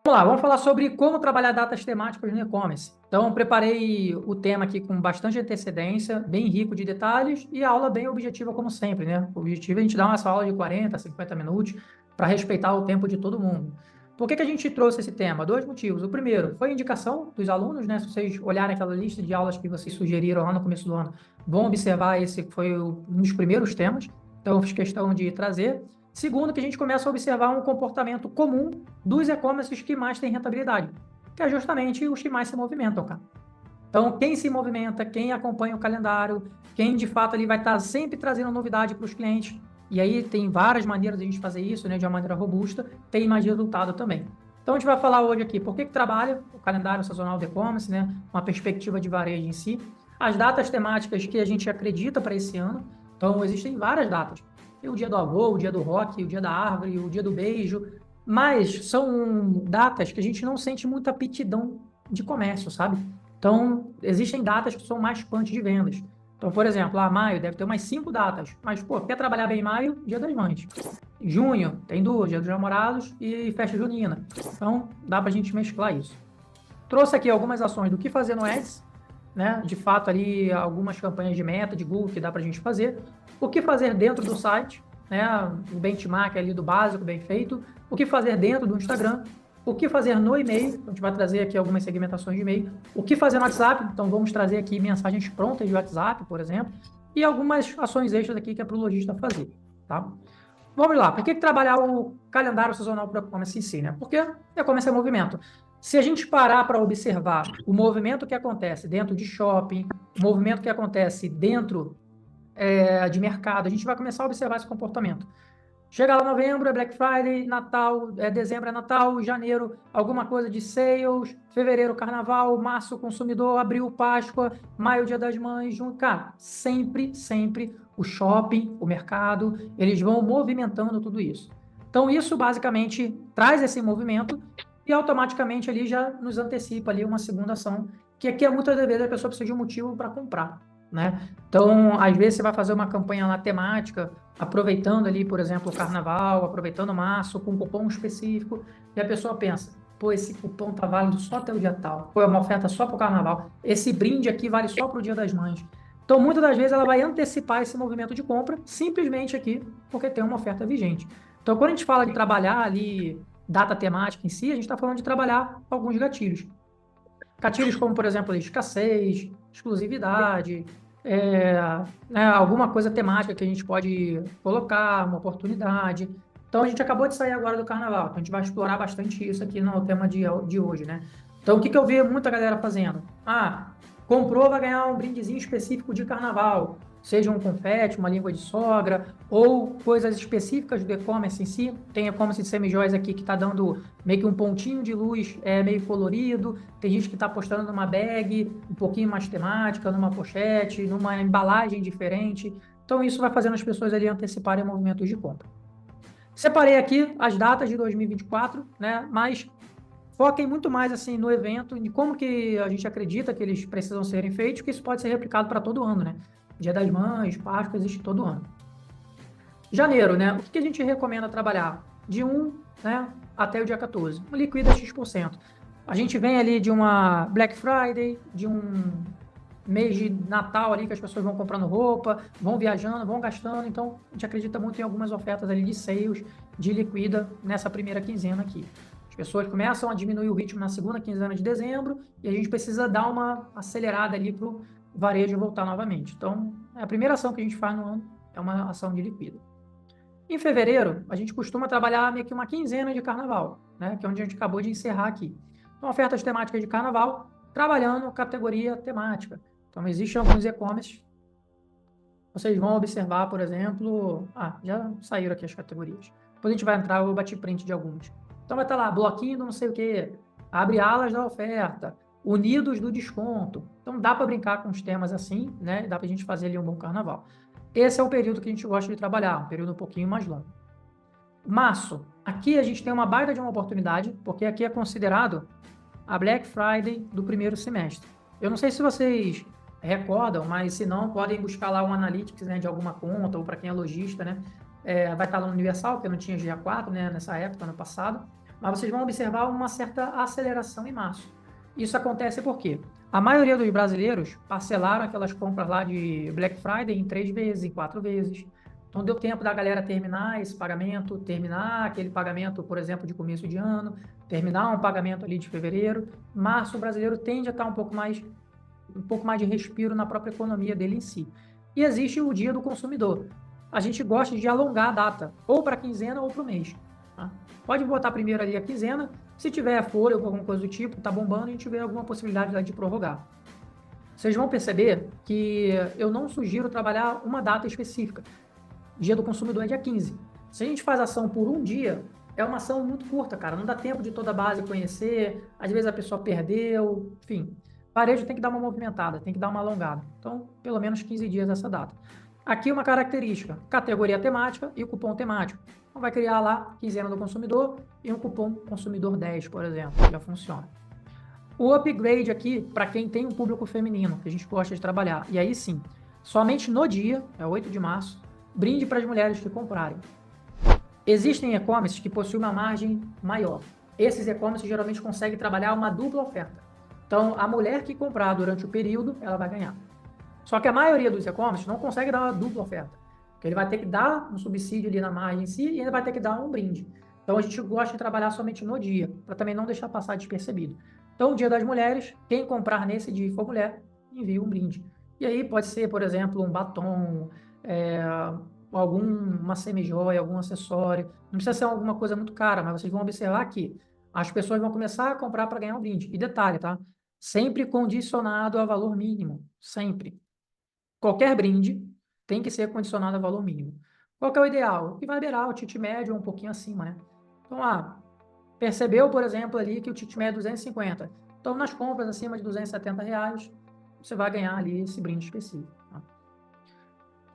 Vamos lá, vamos falar sobre como trabalhar datas temáticas no e-commerce. Então, preparei o tema aqui com bastante antecedência, bem rico de detalhes e a aula bem objetiva, como sempre, né? O objetivo é a gente dar uma aula de 40, 50 minutos para respeitar o tempo de todo mundo. Por que que a gente trouxe esse tema? Dois motivos. O primeiro foi a indicação dos alunos, né? Se vocês olharem aquela lista de aulas que vocês sugeriram lá no começo do ano, vão observar esse que foi um dos primeiros temas. Então, eu fiz questão de trazer. Segundo, que a gente começa a observar um comportamento comum dos e-commerces que mais têm rentabilidade, que é justamente os que mais se movimentam, cara. Então, quem se movimenta, quem acompanha o calendário, quem de fato ali vai estar sempre trazendo novidade para os clientes, e aí tem várias maneiras de a gente fazer isso, né, de uma maneira robusta, tem mais resultado também. Então, a gente vai falar hoje aqui por que trabalha o calendário sazonal do e-commerce, né, uma perspectiva de varejo em si, as datas temáticas que a gente acredita para esse ano. Então, existem várias datas. Tem o dia do avô, o dia do rock, o dia da árvore, o dia do beijo, mas são datas que a gente não sente muita aptidão de comércio, sabe? Então, existem datas que são mais punch de vendas. Então, por exemplo, maio deve ter umas 5 datas, mas, pô, quer trabalhar bem em maio? Dia das Mães. Junho tem duas, Dia dos Namorados e festa junina. Então, dá pra gente mesclar isso. Trouxe aqui algumas ações do que fazer no Ads, né? De fato, ali, algumas campanhas de meta, de Google, que dá pra gente fazer. O que fazer dentro do site, né? O benchmark ali do básico, bem feito. O que fazer dentro do Instagram. O que fazer no e-mail, a gente vai trazer aqui algumas segmentações de e-mail. O que fazer no WhatsApp, então vamos trazer aqui mensagens prontas de WhatsApp, por exemplo. E algumas ações extras aqui que é para o lojista fazer, tá? Vamos lá, por que trabalhar o calendário sazonal para o e-commerce em si, né? Porque e-commerce é movimento. Se a gente parar para observar o movimento que acontece dentro de shopping, o movimento que acontece dentro de mercado, a gente vai começar a observar esse comportamento. Chega lá novembro, é Black Friday, Natal, dezembro é Natal, janeiro, alguma coisa de sales, fevereiro, carnaval, março, consumidor, abril, Páscoa, maio, Dia das Mães, junho. Cara, sempre o shopping, o mercado, eles vão movimentando tudo isso. Então, isso basicamente traz esse movimento e automaticamente ali já nos antecipa ali uma segunda ação, que aqui é muitas vezes a pessoa precisa de um motivo para comprar, né? Então, às vezes você vai fazer uma campanha lá temática, aproveitando ali, por exemplo, o carnaval, aproveitando março, com um cupom específico, e a pessoa pensa, pô, esse cupom tá válido só até o dia tal, pô, é uma oferta só para o carnaval, esse brinde aqui vale só para o Dia das Mães. Então, muitas das vezes ela vai antecipar esse movimento de compra, simplesmente aqui, porque tem uma oferta vigente. Então, quando a gente fala de trabalhar ali data temática em si, a gente está falando de trabalhar alguns gatilhos. Gatilhos como, por exemplo, escassez, exclusividade, é, né, alguma coisa temática que a gente pode colocar, uma oportunidade. Então, a gente acabou de sair agora do carnaval, então a gente vai explorar bastante isso aqui no tema de hoje, né? Então, o que eu vi muita galera fazendo? Comprou, vai ganhar um brindezinho específico de carnaval, seja um confete, uma língua de sogra, ou coisas específicas do e-commerce em si. Tem e-commerce de semijoias aqui que está dando meio que um pontinho de luz meio colorido. Tem gente que está postando numa bag um pouquinho mais temática, numa pochete, numa embalagem diferente. Então, isso vai fazendo as pessoas ali anteciparem movimentos de compra. Separei aqui as datas de 2024, né? Mas foquem muito mais assim no evento, em como que a gente acredita que eles precisam serem feitos, que isso pode ser replicado para todo ano, né? Dia das Mães, Páscoa, existe todo ano. Janeiro, né? O que a gente recomenda trabalhar? De 1, né, até o dia 14. Liquida X%. A gente vem ali de uma Black Friday, de um mês de Natal ali que as pessoas vão comprando roupa, vão viajando, vão gastando. Então, a gente acredita muito em algumas ofertas ali de sales, de liquida nessa primeira quinzena aqui. As pessoas começam a diminuir o ritmo na segunda quinzena de dezembro e a gente precisa dar uma acelerada ali para o varejo voltar novamente. Então, a primeira ação que a gente faz no ano é uma ação de liquida. Em fevereiro, a gente costuma trabalhar meio que uma quinzena de carnaval, né? Que é onde a gente acabou de encerrar aqui. Então, ofertas temáticas de carnaval, trabalhando categoria temática. Então, existem alguns e-commerce. Vocês vão observar, por exemplo... já saíram aqui as categorias. Depois a gente vai entrar, eu vou bater print de alguns. Então, vai estar lá, bloquinho do não sei o quê, abre alas da oferta, unidos do desconto. Então, dá para brincar com os temas assim, né? Dá para a gente fazer ali um bom carnaval. Esse é o período que a gente gosta de trabalhar, um período um pouquinho mais longo. Março, aqui a gente tem uma baita de uma oportunidade, porque aqui é considerado a Black Friday do primeiro semestre. Eu não sei se vocês recordam, mas se não, podem buscar lá um Analytics, né, de alguma conta, ou para quem é lojista, né? Vai estar lá no Universal, porque não tinha GA4, né, nessa época, ano passado. mas vocês vão observar uma certa aceleração em março. Isso acontece porque a maioria dos brasileiros parcelaram aquelas compras lá de Black Friday em 3 vezes, em 4 vezes. Então deu tempo da galera terminar esse pagamento, terminar aquele pagamento, por exemplo, de começo de ano, terminar um pagamento ali de fevereiro. Março, o brasileiro tende a estar um pouco mais de respiro na própria economia dele em si. E existe o dia do consumidor. A gente gosta de alongar a data, ou para a quinzena ou para o mês. Tá? Pode botar primeiro ali a quinzena, se tiver fôlego ou alguma coisa do tipo, tá bombando, a gente vê alguma possibilidade de prorrogar. Vocês vão perceber que eu não sugiro trabalhar uma data específica. Dia do consumidor é dia 15. Se a gente faz ação por um dia, é uma ação muito curta, cara. Não dá tempo de toda a base conhecer, às vezes a pessoa perdeu, enfim. Varejo tem que dar uma movimentada, tem que dar uma alongada. Então, pelo menos 15 dias essa data. Aqui uma característica, categoria temática e o cupom temático. Então vai criar lá quinzena do consumidor e um cupom consumidor 10, por exemplo, já funciona. O upgrade aqui, para quem tem um público feminino, que a gente gosta de trabalhar. E aí sim, somente no dia, é 8 de março, brinde para as mulheres que comprarem. Existem e-commerces que possuem uma margem maior. Esses e-commerces geralmente conseguem trabalhar uma dupla oferta. Então, a mulher que comprar durante o período, ela vai ganhar. Só que a maioria dos e-commerces não consegue dar uma dupla oferta. Porque ele vai ter que dar um subsídio ali na margem em si e ainda vai ter que dar um brinde. Então, a gente gosta de trabalhar somente no dia, para também não deixar passar despercebido. Então, o Dia das Mulheres, quem comprar nesse dia e for mulher, envia um brinde. E aí pode ser, por exemplo, um batom, alguma semijoia, algum acessório. Não precisa ser alguma coisa muito cara, mas vocês vão observar que as pessoas vão começar a comprar para ganhar um brinde. E detalhe, tá? Sempre condicionado a valor mínimo. Sempre. Qualquer brinde tem que ser condicionado a valor mínimo. Qual que é o ideal? O que vai beirar o ticket médio um pouquinho acima, né? Então, percebeu, por exemplo, ali que o ticket médio é 250. Então, nas compras acima de R$ 270, você vai ganhar ali esse brinde específico. Tá?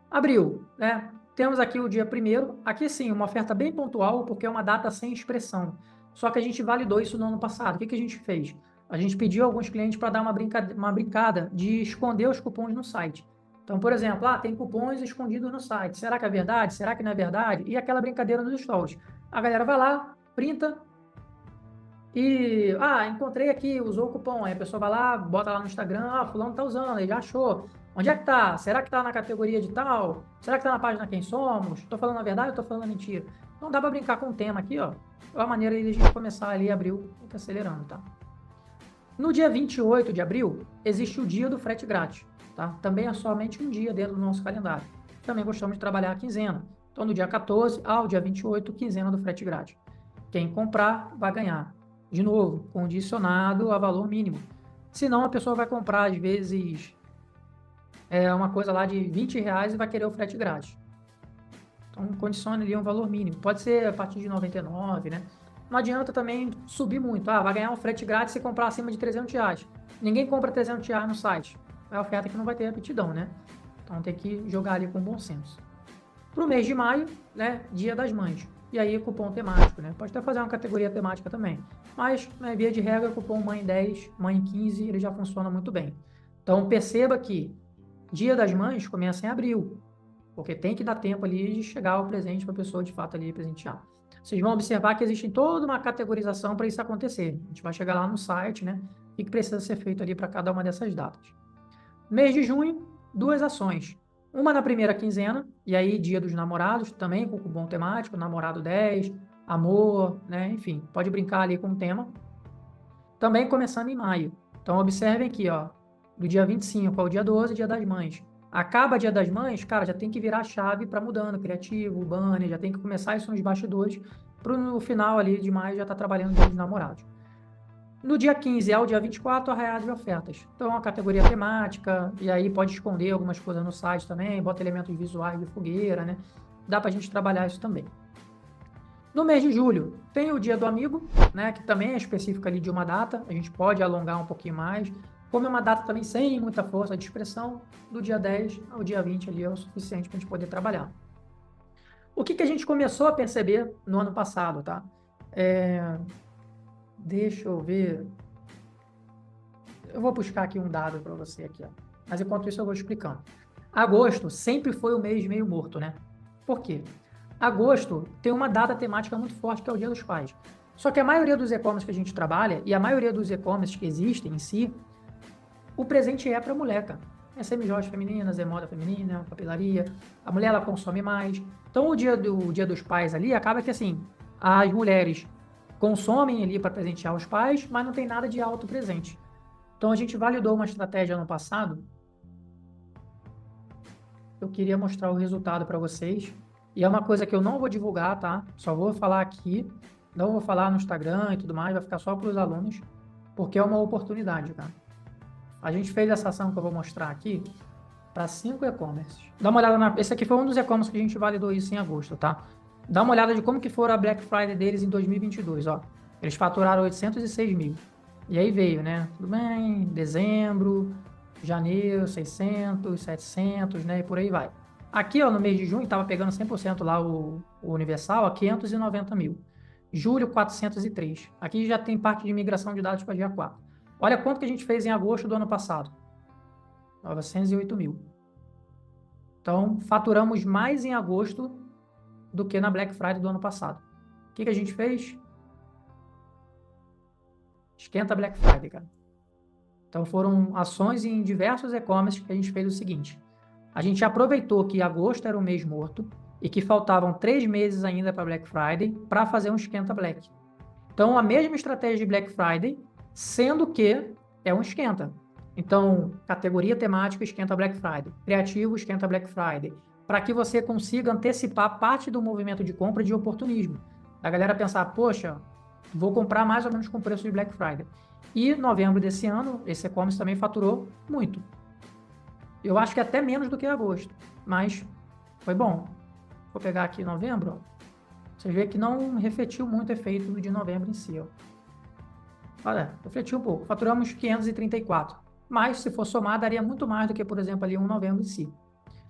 Abril, né? Temos aqui o dia 1º. Aqui sim, uma oferta bem pontual, porque é uma data sem expressão. Só que a gente validou isso no ano passado. O que a gente fez? A gente pediu a alguns clientes para dar uma brincada de esconder os cupons no site. Então, por exemplo, tem cupons escondidos no site. Será que é verdade? Será que não é verdade? E aquela brincadeira nos stories. A galera vai lá, printa e, encontrei aqui, usou o cupom. Aí a pessoa vai lá, bota lá no Instagram, fulano tá usando, ele já achou. Onde é que tá? Será que tá na categoria de tal? Será que tá na página Quem Somos? Tô falando a verdade ou tô falando a mentira? Então dá para brincar com o tema aqui, ó. É uma maneira de a gente começar ali, abril, acelerando, tá? No dia 28 de abril, existe o dia do frete grátis, tá? Também é somente um dia dentro do nosso calendário. Também gostamos de trabalhar a quinzena. Então, do dia 14 ao dia 28, quinzena do frete grátis. Quem comprar vai ganhar. De novo, condicionado a valor mínimo. Senão, a pessoa vai comprar, às vezes, uma coisa lá de R$ 20 e vai querer o frete grátis. Então, condicione ali um valor mínimo. Pode ser a partir de 99, né? Não adianta também subir muito. Vai ganhar um frete grátis se comprar acima de R$ 300. Ninguém compra R$ 300 no site. É a oferta que não vai ter aptidão, né? Então, tem que jogar ali com bom senso. Para o mês de maio, né? Dia das Mães. E aí, cupom temático, né? Pode até fazer uma categoria temática também. Mas, via de regra, cupom mãe 10, mãe 15, ele já funciona muito bem. Então, perceba que Dia das Mães começa em abril, porque tem que dar tempo ali de chegar o presente para a pessoa, de fato, ali presentear. Vocês vão observar que existe toda uma categorização para isso acontecer. A gente vai chegar lá no site, né? O que precisa ser feito ali para cada uma dessas datas. Mês de junho, 2 ações. Uma na primeira quinzena, e aí Dia dos Namorados, também com cupom temático, namorado 10, amor, né? Enfim, pode brincar ali com o tema. Também começando em maio. Então, observem aqui, ó, do dia 25 ao dia 12, Dia das Mães. Acaba Dia das Mães, cara, já tem que virar a chave para mudando, criativo, banner, já tem que começar isso nos bastidores, para no final ali de maio já estar trabalhando Dia dos Namorados. No dia 15 ao dia 24, arraiado de ofertas. Então, a categoria temática, e aí pode esconder algumas coisas no site também, bota elementos visuais de fogueira, né? Dá para a gente trabalhar isso também. No mês de julho, tem o Dia do Amigo, né? Que também é específico ali de uma data, a gente pode alongar um pouquinho mais. Como é uma data também sem muita força de expressão, do dia 10 ao dia 20 ali é o suficiente para a gente poder trabalhar. O que a gente começou a perceber no ano passado, tá? Deixa eu ver. Eu vou buscar aqui um dado para você aqui, ó. Mas enquanto isso eu vou explicando. Agosto sempre foi o mês meio morto, né? Por quê? Agosto tem uma data temática muito forte que é o Dia dos Pais. Só que a maioria dos e-commerce que a gente trabalha, e a maioria dos e-commerce que existem em si, o presente é para a mulher, cara. É semijoias femininas, é moda feminina, papelaria. A mulher, ela consome mais. Então, o dia dos pais ali, acaba que, assim, as mulheres consomem ali para presentear os pais, mas não tem nada de auto presente. Então, a gente validou uma estratégia ano passado. Eu queria mostrar o resultado para vocês. E é uma coisa que eu não vou divulgar, tá? Só vou falar aqui. Não vou falar no Instagram e tudo mais, vai ficar só para os alunos, porque é uma oportunidade, tá? A gente fez essa ação que eu vou mostrar aqui para 5 e-commerces. Dá uma olhada esse aqui foi um dos e-commerces que a gente validou isso em agosto, tá? Dá uma olhada de como que foi a Black Friday deles em 2022, ó. Eles faturaram 806 mil. E aí veio, né? Tudo bem, dezembro, janeiro, 600, 700, né? E por aí vai. Aqui, ó, no mês de junho, tava pegando 100% lá o Universal, ó, 590 mil. Julho, 403. Aqui já tem parte de migração de dados para dia 4. Olha quanto que a gente fez em agosto do ano passado. 908 mil. Então, faturamos mais em agosto do que na Black Friday do ano passado. O que a gente fez? Esquenta Black Friday, cara. Então, foram ações em diversos e-commerce que a gente fez o seguinte. A gente aproveitou que agosto era o mês morto e que faltavam 3 meses ainda para Black Friday para fazer um esquenta Black. Então, a mesma estratégia de Black Friday, sendo que é um esquenta. Então, categoria temática esquenta Black Friday, criativo esquenta Black Friday, para que você consiga antecipar parte do movimento de compra de oportunismo. A galera pensar, poxa, vou comprar mais ou menos com o preço de Black Friday. E novembro desse ano, esse e-commerce também faturou muito. Eu acho que até menos do que agosto, mas foi bom. Vou pegar aqui novembro, ó. Você vê que não refletiu muito o efeito de novembro em si, ó. Olha, refletiu um pouco. Faturamos 534. Mas, se for somar, daria muito mais do que, por exemplo, ali um novembro em si.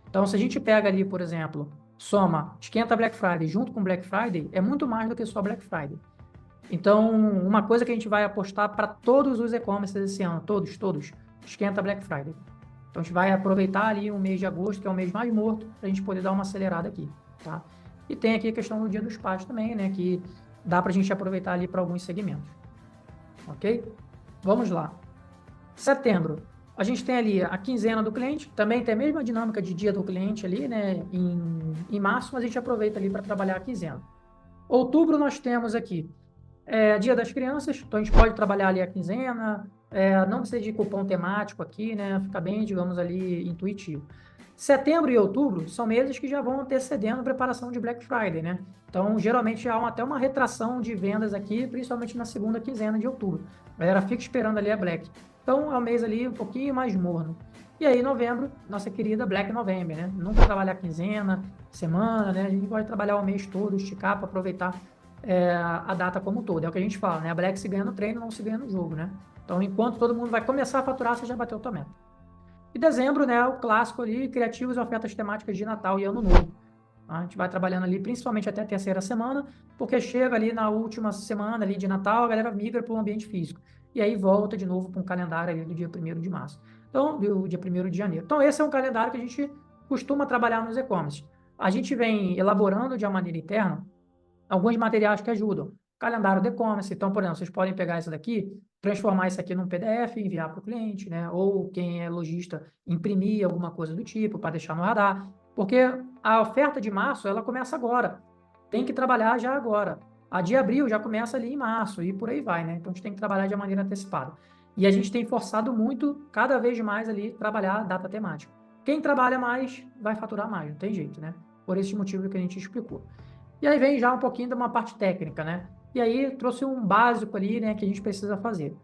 Então, se a gente pega ali, por exemplo, soma, esquenta Black Friday junto com Black Friday, é muito mais do que só Black Friday. Então, uma coisa que a gente vai apostar para todos os e-commerces esse ano, todos, esquenta Black Friday. Então, a gente vai aproveitar ali o mês de agosto, que é o mês mais morto, para a gente poder dar uma acelerada aqui, tá? E tem aqui a questão do Dia dos Pais também, né, que dá para a gente aproveitar ali para alguns segmentos. Ok? Vamos lá. Setembro. A gente tem ali a quinzena do cliente, também tem a mesma dinâmica de dia do cliente ali, né, em março, mas a gente aproveita ali para trabalhar a quinzena. Outubro nós temos aqui Dia das Crianças, então a gente pode trabalhar ali a quinzena, não precisa de cupom temático aqui, né? Fica bem, digamos ali, intuitivo. Setembro e outubro são meses que já vão antecedendo a preparação de Black Friday, né? Então, geralmente há até uma retração de vendas aqui, principalmente na segunda quinzena de outubro. A galera fica esperando ali a Black. Então, é um mês ali um pouquinho mais morno. E aí, novembro, nossa querida Black November, né? Nunca trabalhar quinzena, semana, né? A gente pode trabalhar o mês todo, esticar para aproveitar a data como um todo. É o que a gente fala, né? A Black se ganha no treino, não se ganha no jogo, né? Então, enquanto todo mundo vai começar a faturar, você já bateu a tua meta. E dezembro, né? O clássico ali, criativos e ofertas temáticas de Natal e Ano Novo. A gente vai trabalhando ali, principalmente até a terceira semana, porque chega ali na última semana ali de Natal, a galera migra para o ambiente físico. E aí volta de novo para um calendário ali do dia 1º de março. Então, do dia 1º de janeiro. Então, esse é um calendário que a gente costuma trabalhar nos e-commerce. A gente vem elaborando de uma maneira interna alguns materiais que ajudam. Calendário de e-commerce. Então, por exemplo, vocês podem pegar isso daqui, transformar isso aqui num PDF e enviar para o cliente, né? Ou quem é lojista, imprimir alguma coisa do tipo para deixar no radar. Porque a oferta de março, ela começa agora. Tem que trabalhar já agora. A de abril já começa ali em março e por aí vai, né? Então, a gente tem que trabalhar de maneira antecipada. E a gente tem forçado muito, cada vez mais ali, trabalhar a data temática. Quem trabalha mais, vai faturar mais, não tem jeito, né? Por esse motivo que a gente explicou. E aí vem já um pouquinho de uma parte técnica, né? E aí trouxe um básico ali, né, que a gente precisa fazer.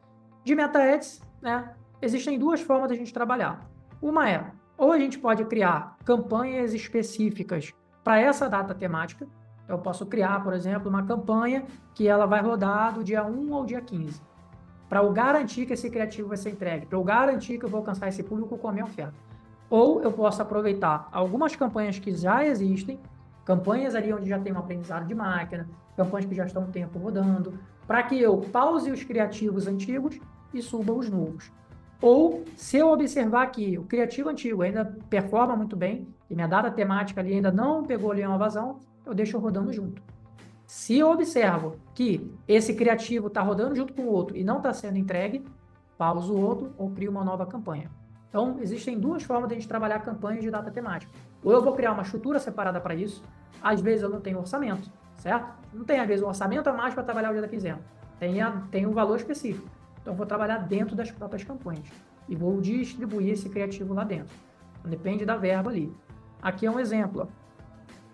De Meta Ads, né, existem duas formas de a gente trabalhar. Uma é, ou a gente pode criar campanhas específicas para essa data temática. Eu posso criar, por exemplo, uma campanha que ela vai rodar do dia 1 ao dia 15. Para eu garantir que esse criativo vai ser entregue, para eu garantir que eu vou alcançar esse público com a minha oferta. Ou eu posso aproveitar algumas campanhas que já existem, campanhas ali onde já tem um aprendizado de máquina, campanhas que já estão um tempo rodando, para que eu pause os criativos antigos e suba os novos. Ou, se eu observar que o criativo antigo ainda performa muito bem, e minha data temática ali ainda não pegou ali uma vazão, eu deixo rodando junto. Se eu observo que esse criativo está rodando junto com o outro e não está sendo entregue, pauso o outro ou crio uma nova campanha. Então, existem duas formas de a gente trabalhar campanhas de data temática. Ou eu vou criar uma estrutura separada para isso, às vezes eu não tenho orçamento, certo? Não tem, às vezes, um orçamento a mais para trabalhar o dia da quinzena. Tem um valor específico. Então, eu vou trabalhar dentro das próprias campanhas e vou distribuir esse criativo lá dentro. Então, depende da verba ali. Aqui é um exemplo. Ó.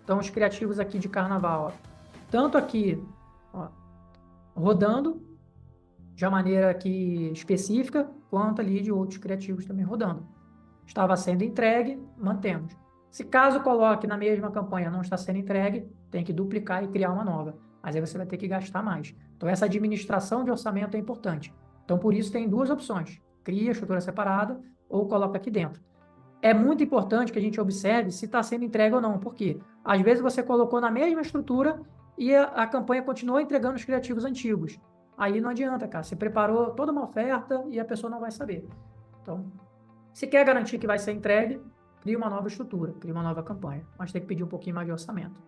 Então, os criativos aqui de carnaval. Ó. Tanto aqui, ó, rodando, de uma maneira aqui específica, quanto ali de outros criativos também rodando. Estava sendo entregue, mantemos. Se caso coloque na mesma campanha não está sendo entregue, tem que duplicar e criar uma nova. Mas aí você vai ter que gastar mais. Então, essa administração de orçamento é importante. Então, por isso, tem duas opções. Cria a estrutura separada ou coloca aqui dentro. É muito importante que a gente observe se está sendo entregue ou não. Por quê? Às vezes você colocou na mesma estrutura e a campanha continuou entregando os criativos antigos. Aí não adianta, cara. Você preparou toda uma oferta e a pessoa não vai saber. Então, se quer garantir que vai ser entregue, cria uma nova estrutura, cria uma nova campanha. Mas tem que pedir um pouquinho mais de orçamento.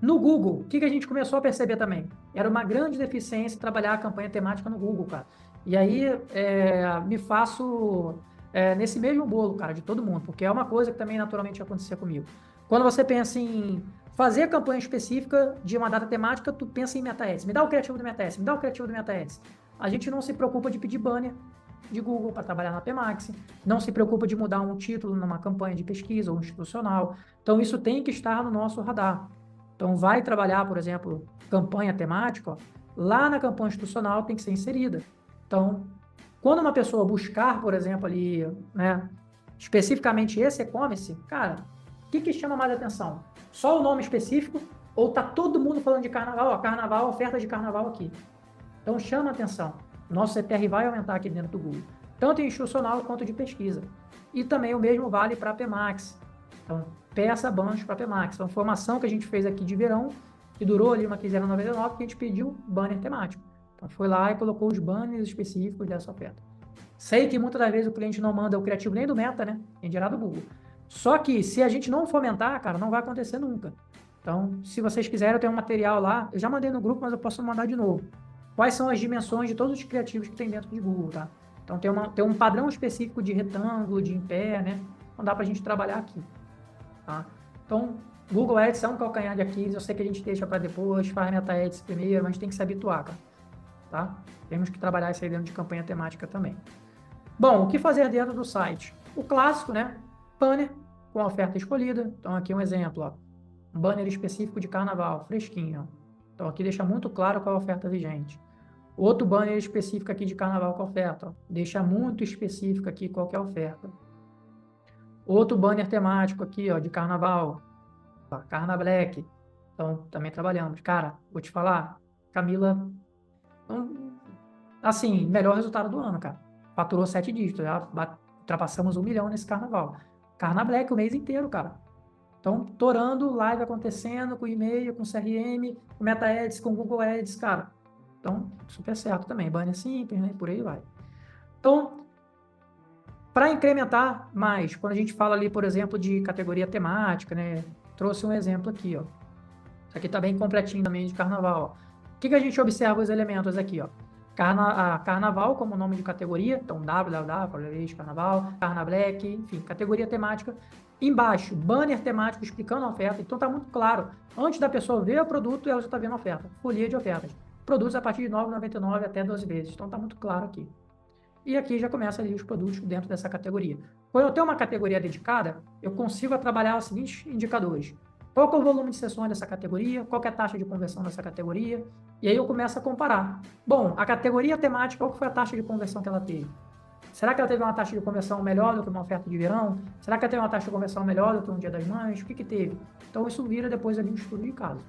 No Google, o que a gente começou a perceber também? Era uma grande deficiência trabalhar a campanha temática no Google, cara. E aí, me faço nesse mesmo bolo, cara, de todo mundo, porque é uma coisa que também naturalmente acontecia comigo. Quando você pensa em fazer a campanha específica de uma data temática, tu pensa em meta-ads. Me dá o criativo do meta-ads, me dá o criativo do meta-ads. A gente não se preocupa de pedir banner de Google para trabalhar na PMax, não se preocupa de mudar um título numa campanha de pesquisa ou institucional. Então, isso tem que estar no nosso radar. Então, vai trabalhar, por exemplo, campanha temática, ó, lá na campanha institucional tem que ser inserida. Então, quando uma pessoa buscar, por exemplo, ali, né, especificamente esse e-commerce, cara, o que chama mais atenção? Só o nome específico ou tá todo mundo falando de carnaval? Ó, carnaval, oferta de carnaval aqui. Então, chama atenção. Nosso CTR vai aumentar aqui dentro do Google, tanto em institucional quanto de pesquisa. E também o mesmo vale para a PMax. Então, peça banners para a PMax. Então, a formação que a gente fez aqui de verão, que durou ali uma quinzena 99, que a gente pediu banner temático. Então, foi lá e colocou os banners específicos dessa oferta. Sei que muitas das vezes o cliente não manda o criativo nem do Meta, né? Nem dirá do Google. Só que se a gente não fomentar, cara, não vai acontecer nunca. Então, se vocês quiserem, eu tenho um material lá. Eu já mandei no grupo, mas eu posso mandar de novo. Quais são as dimensões de todos os criativos que tem dentro de Google, tá? Então, tem um padrão específico de retângulo, de em pé, né? Não dá pra gente trabalhar aqui, tá? Então, Google Ads é um calcanhar de Aquiles. Eu sei que a gente deixa para depois, faz Meta Ads primeiro, mas a gente tem que se habituar, cara, tá? Temos que trabalhar isso aí dentro de campanha temática também. Bom, o que fazer dentro do site? O clássico, né? Banner com a oferta escolhida. Então, aqui um exemplo, ó. Um banner específico de carnaval, fresquinho. Então, aqui deixa muito claro qual é a oferta vigente. Outro banner específico aqui de carnaval com a oferta. Ó. Deixa muito específico aqui qual que é a oferta. Outro banner temático aqui, ó, de carnaval. Ó, Carna Black. Então, também trabalhamos. Cara, vou te falar, Camila, assim, melhor resultado do ano, cara. Faturou 7 dígitos, já ultrapassamos 1 milhão nesse carnaval. Carna Black o mês inteiro, cara. Então, torando, live acontecendo, com e-mail, com CRM, com Meta Ads, com Google Ads, cara. Então, super certo também. Banner simples, né? Por aí vai. Então, para incrementar mais, quando a gente fala ali, por exemplo, de categoria temática, né? Trouxe um exemplo aqui, ó. Isso aqui tá bem completinho também de carnaval, ó. O que a gente observa os elementos aqui, ó? Carnaval como nome de categoria, então www, carnaval, Carna Black, enfim, categoria temática. Embaixo, banner temático explicando a oferta, então tá muito claro. Antes da pessoa ver o produto, ela já está vendo a oferta. Folia de ofertas. Produtos a partir de R$ 9,99 até 12 vezes, então tá muito claro aqui. E aqui já começa ali os produtos dentro dessa categoria. Quando eu tenho uma categoria dedicada, eu consigo trabalhar os seguintes indicadores. Qual é o volume de sessões dessa categoria? Qual é a taxa de conversão dessa categoria? E aí eu começo a comparar. Bom, a categoria temática, qual foi a taxa de conversão que ela teve? Será que ela teve uma taxa de conversão melhor do que uma oferta de verão? Será que ela teve uma taxa de conversão melhor do que um Dia das Mães? O que teve? Então isso vira depois ali um estudo de caso.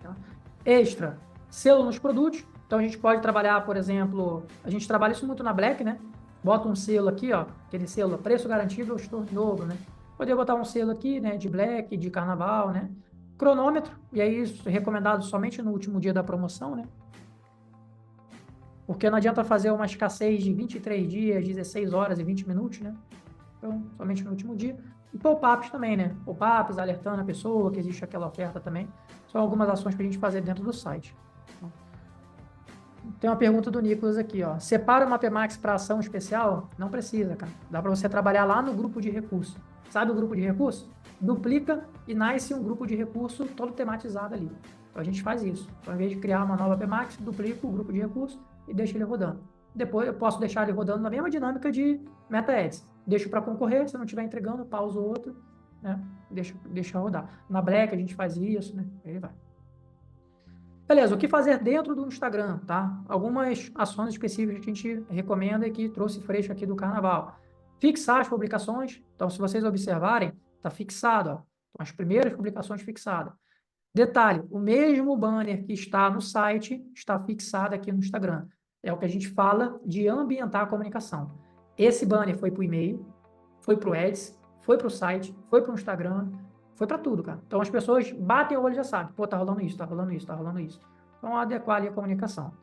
Tá? Extra, selo nos produtos. Então a gente pode trabalhar, por exemplo, a gente trabalha isso muito na Black, né? Bota um selo aqui, ó, aquele selo, preço garantido ou estou novo, né? Poderia botar um selo aqui, né, de Black, de Carnaval, né? Cronômetro, e aí isso é recomendado somente no último dia da promoção, né? Porque não adianta fazer uma escassez de 23 dias, 16 horas e 20 minutos, né? Então, somente no último dia. E pop-ups também, né? Pop-ups, alertando a pessoa que existe aquela oferta também. São algumas ações para a gente fazer dentro do site. Tem uma pergunta do Nicolas aqui, ó. Separa o Mapemax para ação especial? Não precisa, cara. Dá para você trabalhar lá no grupo de recurso. Sabe o grupo de recurso? Duplica e nasce um grupo de recurso todo tematizado ali. Então a gente faz isso. Então, ao invés de criar uma nova Mapemax, duplica o grupo de recurso e deixa ele rodando. Depois eu posso deixar ele rodando na mesma dinâmica de Meta Ads. Deixo para concorrer, se não estiver entregando, pausa o outro, né? Deixa rodar. Na Black a gente faz isso, né? Aí vai. Beleza, o que fazer dentro do Instagram, tá? Algumas ações específicas que a gente recomenda e que trouxe fresco aqui do Carnaval. Fixar as publicações. Então, se vocês observarem, está fixado, ó. Então, as primeiras publicações fixadas. Detalhe, o mesmo banner que está no site está fixado aqui no Instagram. É o que a gente fala de ambientar a comunicação. Esse banner foi para o e-mail, foi para o Ads, foi para o site, foi para o Instagram, foi para tudo, cara. Então as pessoas batem o olho e já sabem, pô, tá rolando isso, tá rolando isso, tá rolando isso. Então adequar ali a comunicação.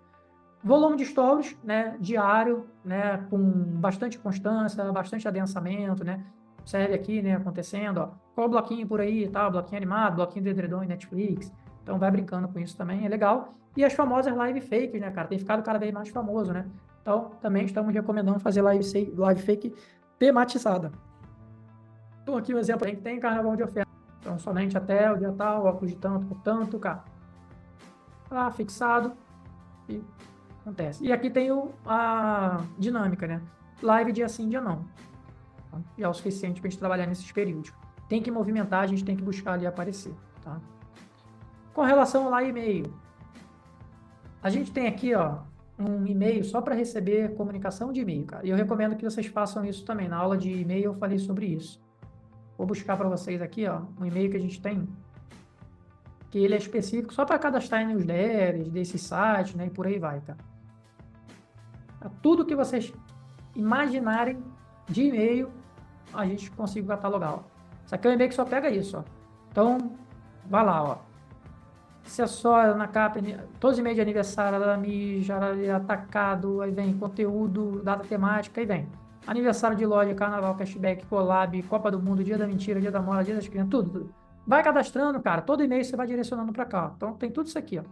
Volume de stories, né, diário, né, com bastante constância, bastante adensamento, né, serve aqui, né, acontecendo, ó, qual bloquinho por aí, tá, bloquinho animado, bloquinho de edredom em Netflix, então vai brincando com isso também, é legal. E as famosas live fakes, né, cara, tem ficado cada vez mais famoso, né, então também estamos recomendando fazer live fake tematizada. Então aqui um exemplo, a gente tem carnaval de oferta, então somente até o dia tal, óculos de tanto por tanto, cara, tá fixado e acontece. E aqui tem a dinâmica, né? Live dia sim, dia não. Tá? E é o suficiente para a gente trabalhar nesses períodos. Tem que movimentar, a gente tem que buscar ali aparecer. Tá? Com relação lá e-mail, a gente tem aqui, ó, um e-mail só para receber comunicação de e-mail, cara. E eu recomendo que vocês façam isso também. Na aula de e-mail eu falei sobre isso. Vou buscar para vocês aqui, ó, um e-mail que a gente tem, que ele é específico só para cadastrar em newsletters, desses sites, né? E por aí vai, cara. Tudo que vocês imaginarem de e-mail, a gente consegue catalogar. Ó. Isso aqui é um e-mail que só pega isso. Ó. Então, vai lá. Ó. Se é só na capa, todos os e-mails de aniversário, da mídia, atacado, aí vem conteúdo, data temática, aí vem. Aniversário de loja, carnaval, cashback, collab, Copa do Mundo, dia da mentira, dia da moda, dia das crianças, tudo. Vai cadastrando, cara. Todo e-mail você vai direcionando para cá. Ó. Então, tem tudo isso aqui. Ó.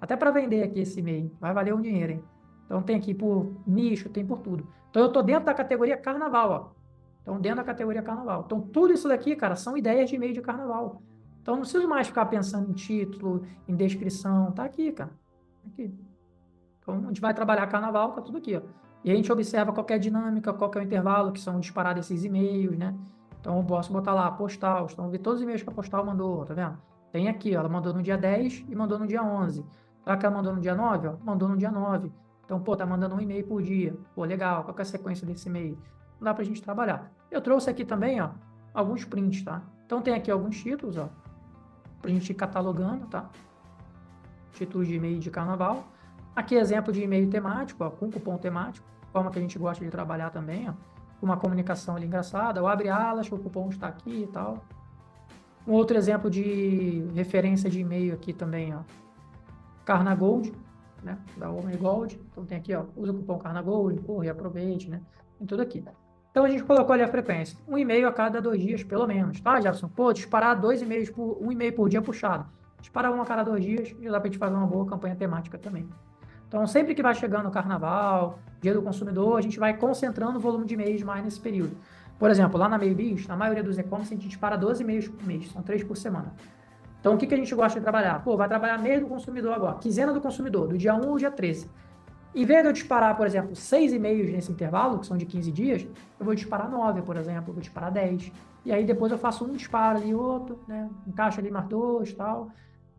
Até para vender aqui esse e-mail. Vai valer um dinheiro, hein? Então, tem aqui por nicho, tem por tudo. Então, eu estou dentro da categoria carnaval, ó. Então, dentro da categoria carnaval. Então, tudo isso daqui, cara, são ideias de e-mail de carnaval. Então, não preciso mais ficar pensando em título, em descrição. Tá aqui, cara. Aqui. Então, a gente vai trabalhar carnaval, tá tudo aqui, ó. E a gente observa qual é a dinâmica, qual é o intervalo que são disparados esses e-mails, né? Então, eu posso botar lá, postal. Então, ver todos os e-mails que a postal mandou, tá vendo? Tem aqui, ó, ela mandou no dia 10 e mandou no dia 11. Será que ela mandou no dia 9? Ó? Mandou no dia 9. Então, pô, tá mandando um e-mail por dia. Pô, legal. Qual é a sequência desse e-mail? Não dá pra gente trabalhar. Eu trouxe aqui também, ó, alguns prints, tá? Então, tem aqui alguns títulos, ó, pra gente ir catalogando, tá? Títulos de e-mail de carnaval. Aqui, exemplo de e-mail temático, ó, com cupom temático, forma que a gente gosta de trabalhar também, ó, uma comunicação ali engraçada. O abre alas, o cupom está aqui e tal. Um outro exemplo de referência de e-mail aqui também, ó, Carnagold, né, da Homem Gold. Então tem aqui, ó, usa o cupom Carnagold, corre e aproveite, né, tem tudo aqui. Então a gente colocou ali a frequência, um e-mail a cada 2 dias, pelo menos, tá, Jefferson? Pô, disparar um e-mail por dia puxado. Disparar um a cada 2 dias, já dá pra gente fazer uma boa campanha temática também. Então, sempre que vai chegando o carnaval, dia do consumidor, a gente vai concentrando o volume de e-mails mais nesse período. Por exemplo, lá na Mailbiz, na maioria dos e-commerce, a gente dispara 12 e-mails por mês, são 3 por semana. Então, o que a gente gosta de trabalhar? Pô, vai trabalhar mês do consumidor agora, quinzena do consumidor, do dia 1 ao dia 13. Em vez de eu disparar, por exemplo, 6 e-mails nesse intervalo, que são de 15 dias, eu vou disparar 9, por exemplo, eu vou disparar 10. E aí depois eu faço um disparo ali, outro, né? Encaixa ali mais 2 e tal.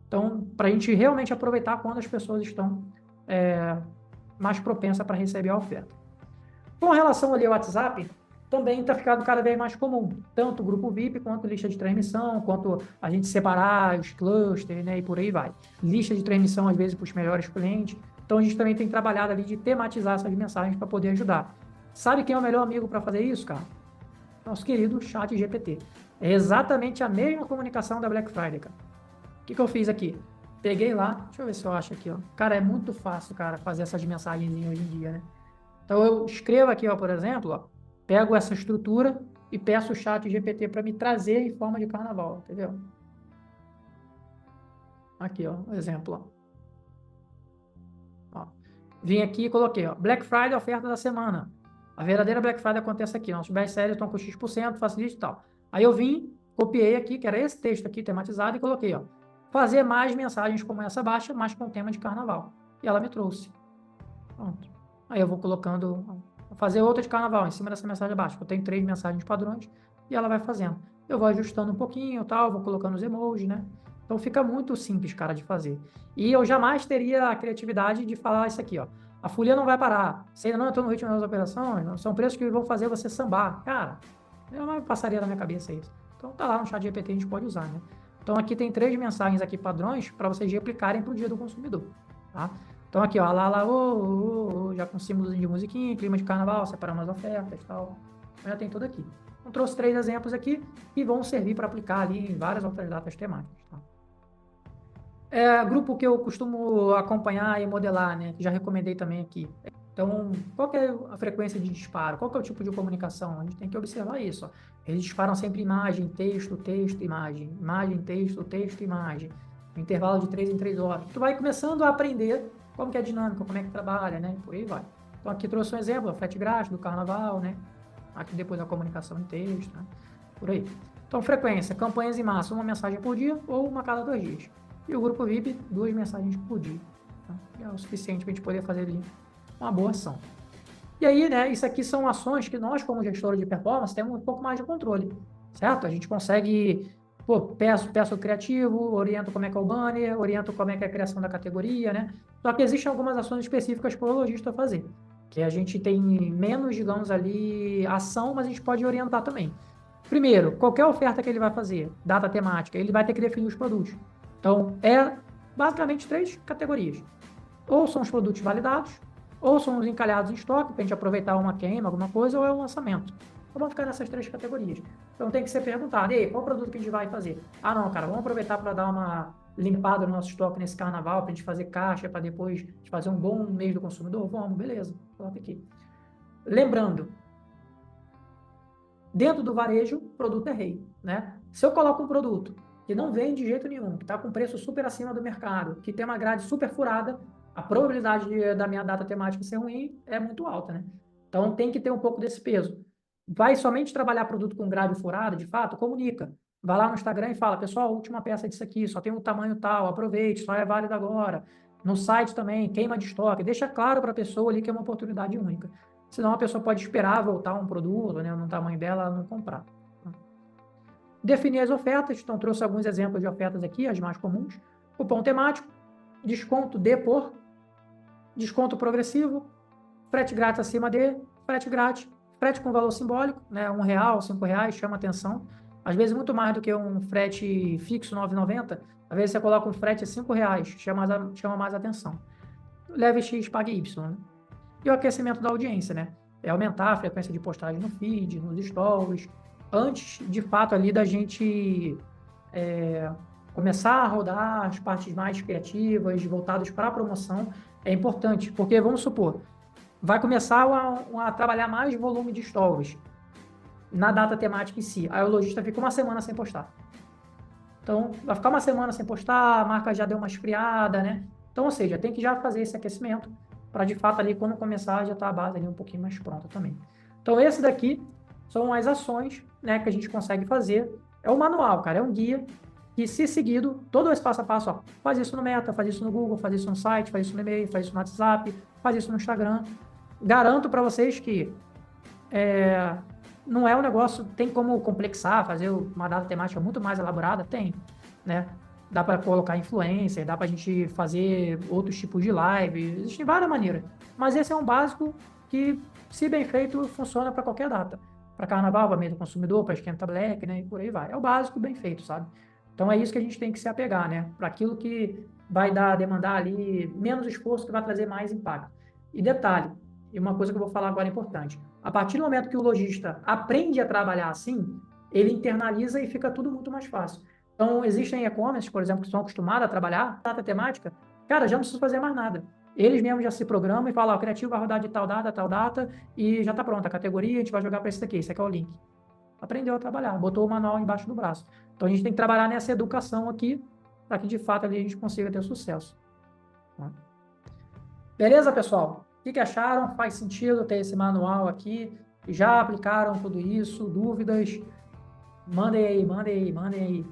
Então, para a gente realmente aproveitar quando as pessoas estão mais propensas para receber a oferta. Com relação ali ao WhatsApp, também está ficando cada vez mais comum, tanto o grupo VIP, quanto lista de transmissão, quanto a gente separar os clusters, né, e por aí vai. Lista de transmissão, às vezes, para os melhores clientes. Então, a gente também tem trabalhado ali de tematizar essas mensagens para poder ajudar. Sabe quem é o melhor amigo para fazer isso, cara? Nosso querido chat GPT. É exatamente a mesma comunicação da Black Friday, cara. O que eu fiz aqui? Peguei lá, deixa eu ver se eu acho aqui, ó. Cara, é muito fácil, cara, fazer essas mensagens hoje em dia, né? Então, eu escrevo aqui, ó, por exemplo, ó, pego essa estrutura, e peço o chat GPT para me trazer em forma de carnaval, entendeu? Aqui, ó, um exemplo, ó. Vim aqui e coloquei, ó, Black Friday, oferta da semana. A verdadeira Black Friday acontece aqui, nossos best-sellers estão com X%, facilita e tal. Aí eu vim, copiei aqui, que era esse texto aqui tematizado, e coloquei, ó, fazer mais mensagens como essa baixa, mas com tema de carnaval. E ela me trouxe. Pronto. Aí eu vou colocando, vou fazer outra de carnaval em cima dessa mensagem abaixo. Eu tenho 3 mensagens padrões e ela vai fazendo. Eu vou ajustando um pouquinho, tal, vou colocando os emojis, né? Então fica muito simples, cara, de fazer. E eu jamais teria a criatividade de falar isso aqui, ó. A folia não vai parar. Você ainda não entrou no ritmo das operações, são preços que vão fazer você sambar. Cara, eu não passaria na minha cabeça isso. Então tá lá no chat GPT, a gente pode usar, né? Então aqui tem 3 mensagens aqui padrões para vocês replicarem para o dia do consumidor, tá? Então aqui, ó, lá, já com símbolos de musiquinha, clima de carnaval, separando as ofertas e tal. Já tem tudo aqui. Então trouxe 3 exemplos aqui que vão servir para aplicar ali em várias outras datas temáticas, tá? Grupo que eu costumo acompanhar e modelar, né? Que já recomendei também aqui. Então, qual que é a frequência de disparo? Qual que é o tipo de comunicação? A gente tem que observar isso, ó. Eles disparam sempre imagem, texto, texto, imagem. Imagem, texto, texto, imagem. No intervalo de 3 em 3 horas. Tu vai começando a aprender como que é a dinâmica, como é que trabalha, né? Por aí vai. Então, aqui trouxe um exemplo, a frete grátis do carnaval, né? Aqui depois a comunicação em texto, né? Por aí. Então, frequência, campanhas em massa, uma mensagem por dia ou uma a cada 2 dias. E o grupo VIP, 2 mensagens por dia. Tá? É o suficiente para a gente poder fazer ali uma boa ação. E aí, né, isso aqui são ações que nós, como gestores de performance, temos um pouco mais de controle, certo? A gente consegue, peço o criativo, oriento como é que é o banner, oriento como é que é a criação da categoria, né? Só que existem algumas ações específicas para o lojista fazer, que a gente tem menos, digamos ali, ação, mas a gente pode orientar também. Primeiro, qualquer oferta que ele vai fazer, data temática, ele vai ter que definir os produtos. Então, basicamente 3 categorias. Ou são os produtos validados, ou são os encalhados em estoque, para a gente aproveitar uma queima, alguma coisa, ou é o lançamento. Então, vamos ficar nessas 3 categorias. Então, tem que ser perguntado, e aí, qual produto que a gente vai fazer? Ah, não, cara, vamos aproveitar para dar uma limpada no nosso estoque nesse carnaval, para a gente fazer caixa, para depois fazer um bom mês do consumidor? Vamos, beleza, coloca aqui. Lembrando, dentro do varejo, produto é rei, né? Se eu coloco um produto que não vende de jeito nenhum, que está com preço super acima do mercado, que tem uma grade super furada, a probabilidade da minha data temática ser ruim é muito alta, né? Então tem que ter um pouco desse peso. Vai somente trabalhar produto com grade furada, de fato, comunica. Vai lá no Instagram e fala, pessoal, última peça disso aqui, só tem um tamanho tal, aproveite, só é válido agora. No site também, queima de estoque, deixa claro para a pessoa ali que é uma oportunidade única. Senão a pessoa pode esperar voltar um produto, né, no tamanho dela, ela não comprar. Definir as ofertas, então trouxe alguns exemplos de ofertas aqui, as mais comuns. Cupom temático, desconto de por, desconto progressivo, frete grátis acima de, frete grátis, frete com valor simbólico, né, R$1, R$5, chama atenção. Às vezes muito mais do que um frete fixo, R$9,90. Às vezes você coloca um frete a R$5, chama mais atenção. Leve X, pague Y, né? E o aquecimento da audiência, né? É aumentar a frequência de postagem no feed, nos stories, antes, de fato, ali da gente começar a rodar as partes mais criativas, voltadas para a promoção, é importante, porque, vamos supor, vai começar a trabalhar mais volume de stories na data temática em si. Aí o lojista fica uma semana sem postar. Então, vai ficar uma semana sem postar, a marca já deu uma esfriada, né? Então, ou seja, tem que já fazer esse aquecimento para, de fato, ali, quando começar, já tá a base ali um pouquinho mais pronta também. Então, esse daqui são as ações, né, que a gente consegue fazer. É um manual, cara, é um guia que, se seguido, todo esse passo a passo, ó, faz isso no Meta, faz isso no Google, faz isso no site, faz isso no e-mail, faz isso no WhatsApp, faz isso no Instagram. Garanto para vocês que não é um negócio, tem como complexar, fazer uma data temática muito mais elaborada? Tem, né? Dá para colocar influencer, dá para a gente fazer outros tipos de live, existem várias maneiras. Mas esse é um básico que, se bem feito, funciona para qualquer data. Para carnaval, para mês do consumidor, para esquenta black, né? E por aí vai. É o básico bem feito, sabe? Então é isso que a gente tem que se apegar, né? Para aquilo que vai demandar ali menos esforço, que vai trazer mais impacto. E detalhe, e uma coisa que eu vou falar agora é importante. A partir do momento que o lojista aprende a trabalhar assim, ele internaliza e fica tudo muito mais fácil. Então, existem e-commerce, por exemplo, que estão acostumados a trabalhar data temática, cara, já não precisa fazer mais nada. Eles mesmos já se programam e falam, ó, o criativo vai rodar de tal data, e já está pronta a categoria, a gente vai jogar para esse daqui é o link. aprendeu a trabalhar, botou o manual embaixo do braço. Então, a gente tem que trabalhar nessa educação aqui, para que, de fato, ali a gente consiga ter sucesso. Tá? Beleza, pessoal? O que acharam? Faz sentido ter esse manual aqui? Já aplicaram tudo isso? Dúvidas? Mandem aí, mandem aí, mandem aí.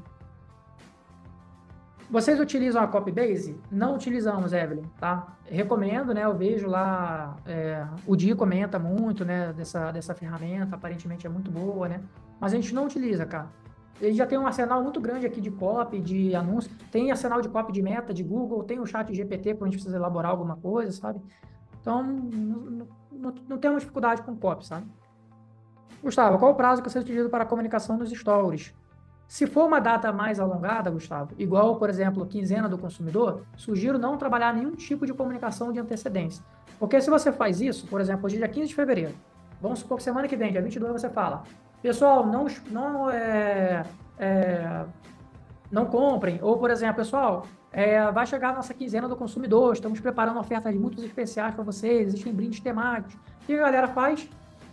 Vocês utilizam a Copybase? Não utilizamos, Evelyn, tá? Recomendo, né? Eu vejo lá, o Di comenta muito, né? Dessa ferramenta, aparentemente é muito boa, né? Mas a gente não utiliza, cara. Ele já tem um arsenal muito grande aqui de copy, de anúncio. Tem arsenal de copy de Meta, de Google, tem o chat GPT quando a gente precisa elaborar alguma coisa, sabe? Então, não temos dificuldade com copy, sabe? Gustavo, qual o prazo que você utiliza para a comunicação nos stories? Se for uma data mais alongada, Gustavo, igual, por exemplo, quinzena do consumidor, sugiro não trabalhar nenhum tipo de comunicação de antecedência. Porque se você faz isso, por exemplo, hoje é dia 15 de fevereiro, vamos supor que semana que vem, dia 22, você fala, pessoal, não comprem. Ou, por exemplo, pessoal, vai chegar a nossa quinzena do consumidor, estamos preparando ofertas muito especiais para vocês, existem brindes temáticos. O que a galera faz?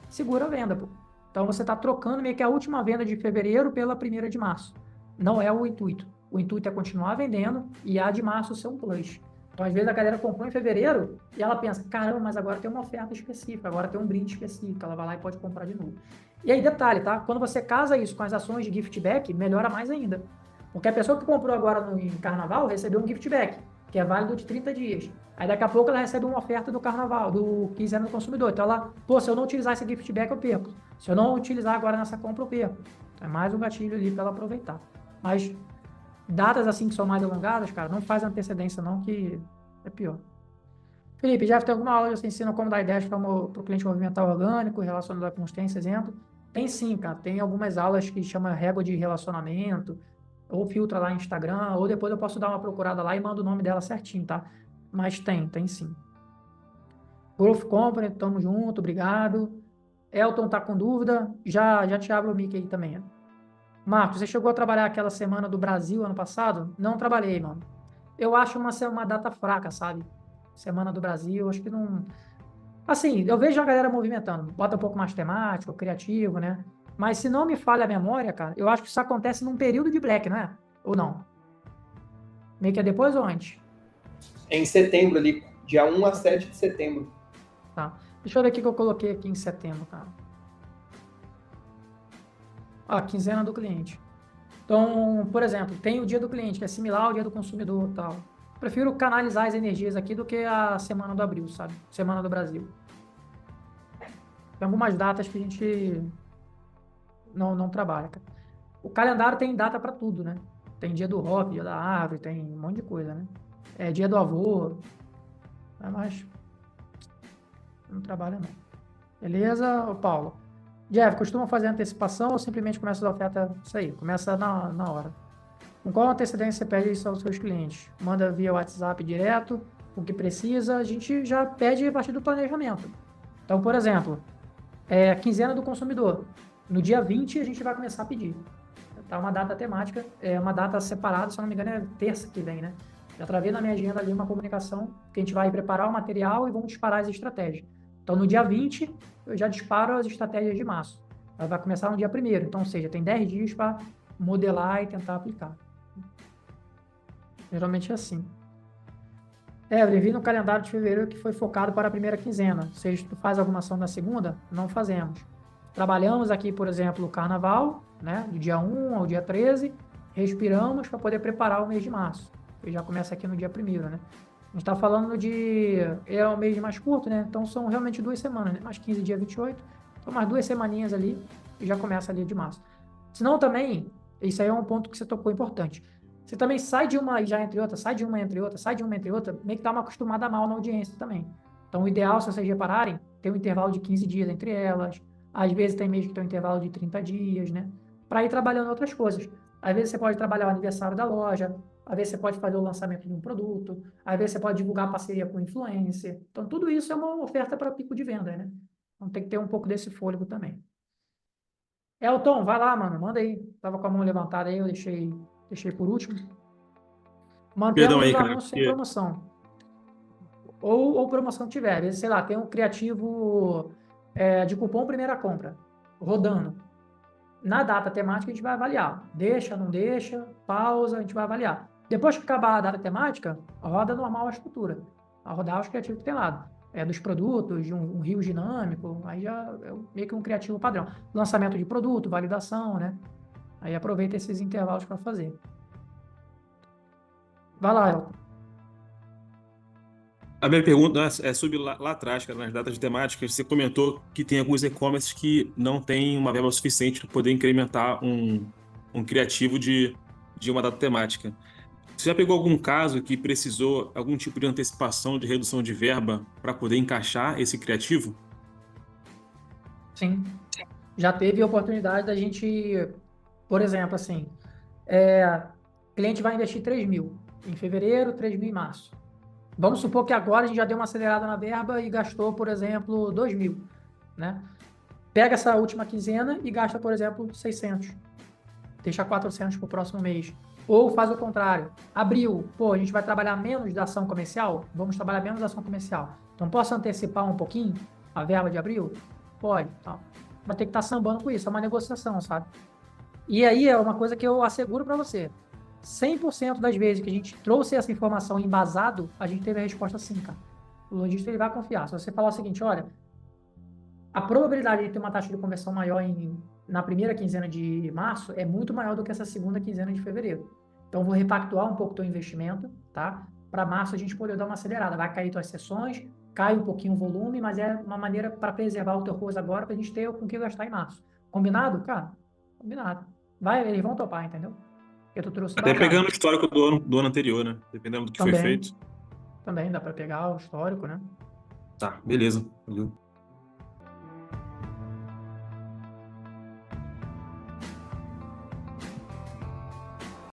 Segura a venda, pô. Então, você está trocando meio que a última venda de fevereiro pela primeira de março. Não é o intuito. O intuito é continuar vendendo e a de março ser um plus. Então, às vezes, a galera comprou em fevereiro e ela pensa, caramba, mas agora tem uma oferta específica, agora tem um brinde específico, ela vai lá e pode comprar de novo. E aí, detalhe, tá? Quando você casa isso com as ações de gift back, melhora mais ainda. Porque a pessoa que comprou agora em carnaval recebeu um gift back, que é válido de 30 dias. Aí daqui a pouco ela recebe uma oferta do carnaval, do quinzena do consumidor. Então ela, pô, se eu não utilizar esse gift back, eu perco. Se eu não utilizar agora nessa compra, eu perco. É mais um gatilho ali para ela aproveitar. Mas datas assim que são mais alongadas, cara, não faz antecedência não, que é pior. Felipe, já tem alguma aula que você ensina como dar ideias para o cliente movimentar orgânico, relacionado com os tem exemplo? Tem sim, cara. Tem algumas aulas que chama régua de relacionamento, ou filtra lá no Instagram, ou depois eu posso dar uma procurada lá e mando o nome dela certinho, tá? Mas tem sim. Growth Company, tamo junto, obrigado. Elton tá com dúvida? Já te abro o mic aí também. Marcos, você chegou a trabalhar aquela semana do Brasil ano passado? Não trabalhei, mano. Eu acho uma data fraca, sabe? Semana do Brasil, acho que não. Assim, eu vejo a galera movimentando, bota um pouco mais temático, criativo, né? Mas se não me falha a memória, cara, eu acho que isso acontece num período de Black, não é? Ou não? Meio que é depois ou antes? É em setembro ali, dia 1 a 7 de setembro. Tá. Deixa eu ver o que eu coloquei aqui em setembro, cara. Ah, quinzena do cliente. Então, por exemplo, tem o dia do cliente, que é similar ao dia do consumidor e tal. Prefiro canalizar as energias aqui do que a semana do abril, sabe? Semana do Brasil. Tem algumas datas que a gente não trabalha, cara. O calendário tem data para tudo, né? Tem dia do hobby, dia da árvore, tem um monte de coisa, né? É dia do avô, mas não trabalha não. Beleza, Paulo? Jeff, costuma fazer antecipação ou simplesmente começa a dar oferta? Isso aí, começa na hora. Com qual antecedência você pede isso aos seus clientes? Manda via WhatsApp direto, o que precisa, a gente já pede a partir do planejamento. Então, por exemplo, quinzena do consumidor. No dia 20 a gente vai começar a pedir. Tá uma data temática, é uma data separada, se eu não me engano é terça que vem, né? Já travei na minha agenda ali uma comunicação que a gente vai preparar o material e vamos disparar as estratégias. Então, no dia 20, eu já disparo as estratégias de março. Ela vai começar no dia 1º, então, ou seja, tem 10 dias para modelar e tentar aplicar. Geralmente é assim. Evelyn, vi no calendário de fevereiro que foi focado para a primeira quinzena. Ou seja, tu faz alguma ação na segunda? Não fazemos. Trabalhamos aqui, por exemplo, o carnaval, né, do dia 1 ao dia 13, respiramos para poder preparar o mês de março, que já começa aqui no dia 1º, né? A gente está falando de... é o mês mais curto, né? Então são realmente 2 semanas, né? Mais 15, dia 28. Então mais 2 semaninhas ali e já começa ali de março. Senão também, isso aí é um ponto que você tocou importante. Você também sai de uma e já entre outra, sai de uma entre outra, sai de uma entre outra, meio que dá uma acostumada mal na audiência também. Então o ideal, se vocês repararem, tem um intervalo de 15 dias entre elas. Às vezes tem mês que tem um intervalo de 30 dias, né? Para ir trabalhando outras coisas. Às vezes você pode trabalhar o aniversário da loja, às vezes você pode fazer o lançamento de um produto, às vezes você pode divulgar parceria com influencer. Então, tudo isso é uma oferta para pico de venda, né? Então, tem que ter um pouco desse fôlego também. Elton, vai lá, mano, manda aí. Tava com a mão levantada aí, eu deixei por último. Perdão Mantemos aí, os cara. anúncios sem promoção. Ou promoção tiver. Às vezes, sei lá, tem um criativo de cupom primeira compra, rodando. na data temática, a gente vai avaliar. Deixa, não deixa, pausa, a gente vai avaliar. Depois que acabar a data temática, roda normal a estrutura. A rodar os criativos que tem lá. Dos produtos, de um rio dinâmico, aí já é meio que um criativo padrão. Lançamento de produto, validação, né? Aí aproveita esses intervalos para fazer. Vai lá, Elton. A minha pergunta é sobre lá atrás, cara, nas datas de temáticas. Você comentou que tem alguns e-commerces que não têm uma verba suficiente para poder incrementar um criativo de uma data temática. Você já pegou algum caso que precisou algum tipo de antecipação de redução de verba para poder encaixar esse criativo? Sim. Já teve a oportunidade da gente, por exemplo, assim, o cliente vai investir 3 mil em fevereiro, 3 mil em março. Vamos supor que agora a gente já deu uma acelerada na verba e gastou, por exemplo, 2 mil, né? Pega essa última quinzena e gasta, por exemplo, 600. Deixa 400 para o próximo mês. Ou faz o contrário. Abril, pô, a gente vai trabalhar menos da ação comercial? Vamos trabalhar menos da ação comercial. Então, posso antecipar um pouquinho a verba de abril? Pode. Tá. Vai ter que estar sambando com isso. É uma negociação, sabe? E aí é uma coisa que eu asseguro para você. 100% das vezes que a gente trouxe essa informação embasado, a gente teve a resposta sim, cara. O lojista ele vai confiar. Se você falar o seguinte, olha, a probabilidade de ter uma taxa de conversão maior na primeira quinzena de março é muito maior do que essa segunda quinzena de fevereiro. Então, vou repactuar um pouco o teu investimento, tá? Para março a gente poder dar uma acelerada. Vai cair tuas sessões, cai um pouquinho o volume, mas é uma maneira para preservar o teu ROAS agora, para a gente ter com o que gastar em março. Combinado? Cara, combinado. Eles vão topar, entendeu? Eu tô trouxe Até embasado. pegando o histórico do ano anterior, né? Dependendo do que foi feito. Também dá para pegar o histórico, né? Tá, beleza. Valeu.